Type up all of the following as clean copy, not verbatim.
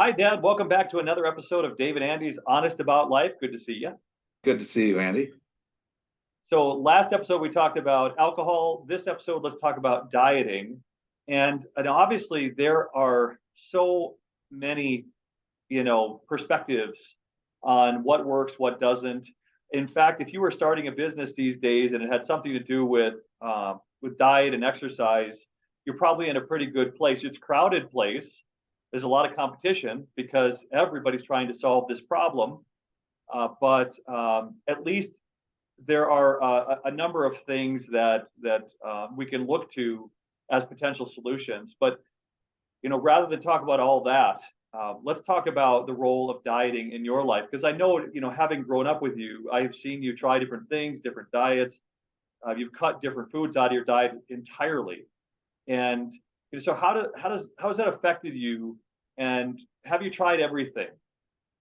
Hi, Dad. Welcome back to another episode of Dave and Andy's Honest About Life. Good to see you. Good to see you, Andy. So, last episode we talked about alcohol. This episode, let's talk about dieting. And obviously, there are so many, perspectives on what works, what doesn't. In fact, if you were starting a business these days and it had something to do with diet and exercise, you're probably in a pretty good place. It's a crowded place. There's a lot of competition because everybody's trying to solve this problem. But at least there are a number of things that we can look to as potential solutions. But rather than talk about all that, let's talk about the role of dieting in your life. Because I know, having grown up with you, I've seen you try different things, different diets. You've cut different foods out of your diet entirely. And so how has that affected you? And have you tried everything?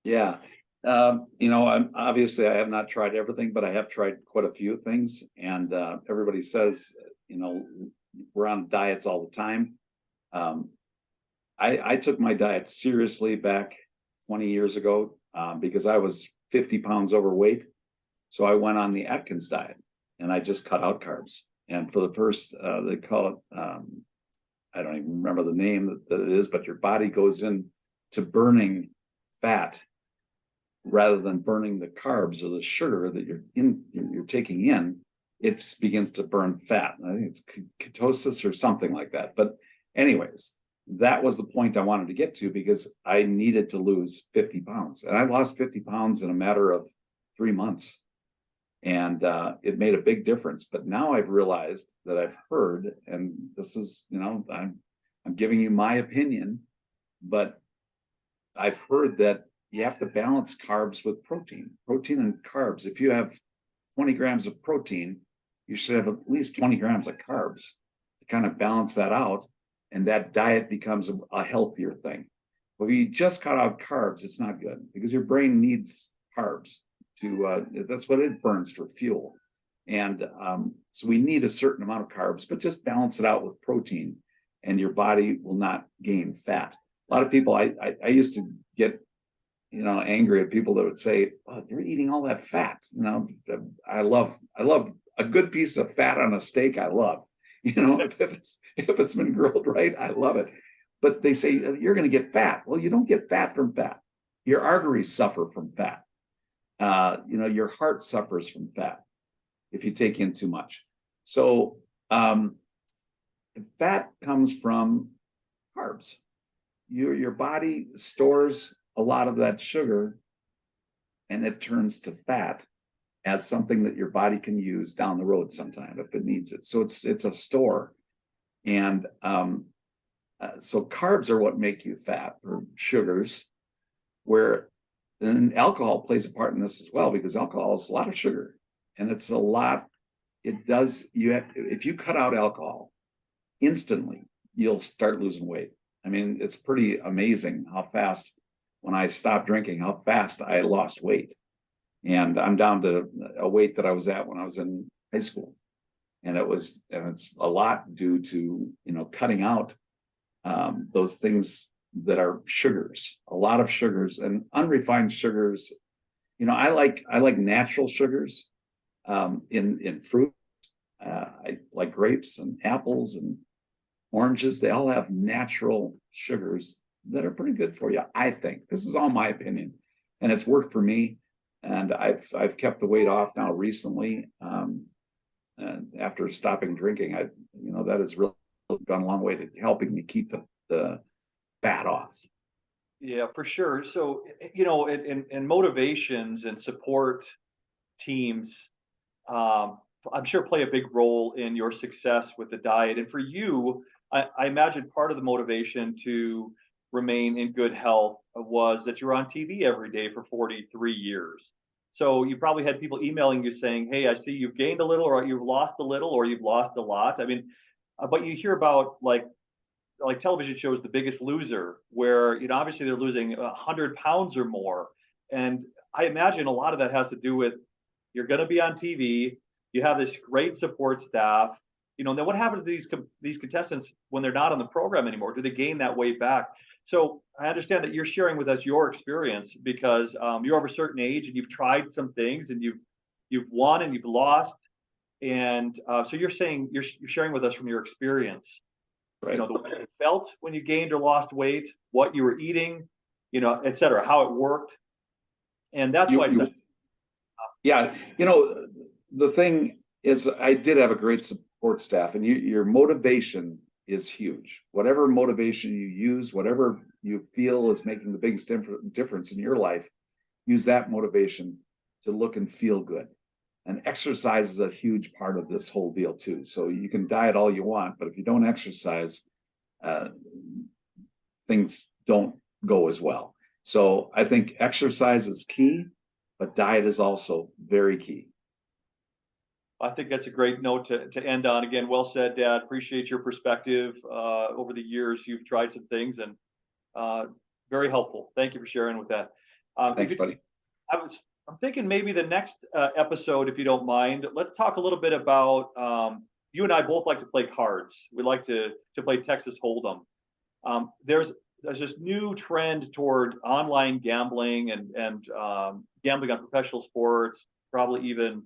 Yeah. Obviously I have not tried everything, but I have tried quite a few things. And everybody says, we're on diets all the time. I took my diet seriously back 20 years ago because I was 50 pounds overweight. So I went on the Atkins diet and I just cut out carbs. And for the first, they call it, I don't even remember the name that it is, but your body goes in to burning fat rather than burning the carbs or the sugar that you're taking in. It begins to burn fat. I think it's ketosis or something like that. But anyways, that was the point I wanted to get to because I needed to lose 50 pounds. And I lost 50 pounds in a matter of 3 months. And it made a big difference. But now I've realized that I've heard, and this is, I'm giving you my opinion, but I've heard that you have to balance carbs with protein and carbs. If you have 20 grams of protein, you should have at least 20 grams of carbs to kind of balance that out. And that diet becomes a healthier thing. But if you just cut out carbs, it's not good because your brain needs carbs that's what it burns for fuel. And so we need a certain amount of carbs, but just balance it out with protein and your body will not gain fat. A lot of people, I used to get, angry at people that would say, oh, you're eating all that fat. I love a good piece of fat on a steak. I love, if it's been grilled right, I love it. But they say you're going to get fat. Well, you don't get fat from fat. Your arteries suffer from fat. Your heart suffers from fat if you take in too much. So fat comes from carbs. Your body stores a lot of that sugar and it turns to fat as something that your body can use down the road sometime if it needs it. So it's a store. And so carbs are what make you fat, or sugars, and alcohol plays a part in this as well, because alcohol is a lot of sugar and if you cut out alcohol instantly, you'll start losing weight. I mean, it's pretty amazing how fast, when I stopped drinking, how fast I lost weight. And I'm down to a weight that I was at when I was in high school. And it's a lot due to, cutting out those things that are sugars, a lot of sugars and unrefined sugars. I like natural sugars in fruit. I like grapes and apples and oranges. They all have natural sugars that are pretty good for you. I think this is all my opinion, and it's worked for me. And I've kept the weight off now recently. And after stopping drinking, that has really gone a long way to helping me keep the fat off. Yeah, for sure. So, in motivations and support teams, I'm sure play a big role in your success with the diet. And for you, I imagine part of the motivation to remain in good health was that you were on TV every day for 43 years. So you probably had people emailing you saying, "Hey, I see you've gained a little, or you've lost a little, or you've lost a lot." I mean, but you hear about like television shows The Biggest Loser, where obviously they're losing 100 pounds or more. And I imagine a lot of that has to do with you're going to be on TV, you have this great support staff. Then what happens to these contestants when they're not on the program anymore? Do they gain that weight back? So I understand that you're sharing with us your experience because you're over a certain age and you've tried some things and you've won and you've lost. And so you're saying you're sharing with us from your experience, Right. the way you felt when you gained or lost weight, what you were eating, et cetera, how it worked. And that's why it's Yeah, the thing is, I did have a great support staff, and your motivation is huge. Whatever motivation you use, whatever you feel is making the biggest difference in your life, use that motivation to look and feel good. And exercise is a huge part of this whole deal too. So you can diet all you want, but if you don't exercise, things don't go as well. So I think exercise is key, but diet is also very key. I think that's a great note to end on. Again, well said, Dad. Appreciate your perspective. Over the years, you've tried some things and very helpful. Thank you for sharing with that. Thanks, buddy. I'm thinking maybe the next episode, if you don't mind, let's talk a little bit about. You and I both like to play cards. We like to play Texas Hold'em. There's this new trend toward online gambling and gambling on professional sports, probably even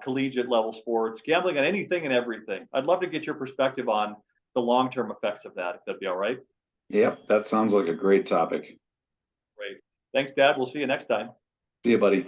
collegiate level sports, gambling on anything and everything. I'd love to get your perspective on the long-term effects of that, if that'd be all right. Yep, that sounds like a great topic. Great. Thanks, Dad. We'll see you next time. See you, buddy.